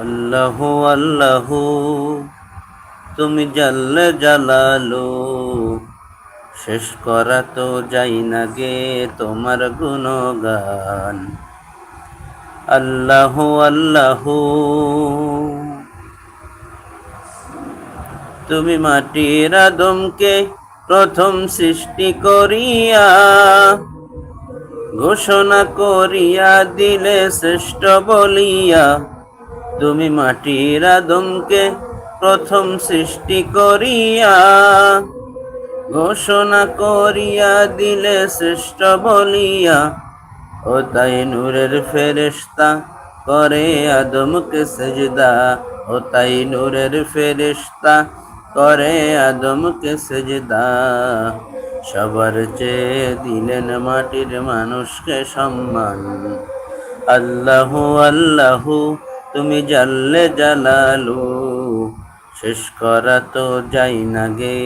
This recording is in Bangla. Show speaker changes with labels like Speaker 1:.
Speaker 1: আল্লাহু আল্লাহু তুমি জাল্লে জালালু, শেষ করা তো যাই না গে তোমার গুণগান। আল্লাহু আল্লাহু তুমি মাটির আদমকে প্রথম সৃষ্টি করিয়া ঘোষণা করিয়া দিলে শ্রেষ্ঠ বলিয়া। তুমি মাটির আদমকে প্রথম সৃষ্টি করিয়া ঘোষণা করিয়া দিলে শ্রেষ্ঠ বলিয়া। ও তাই নূরের ফেরেশতা করে আদমকে সেজদা, ও তাই নূরের ফেরেশতা করে আদমকে সেজদা। সবার চেয়ে দিলেন মাটির মানুষকে সম্মান। আল্লাহু আল্লাহু তুমি জাল্লে জালালু, শেষ করা তো যাই না গে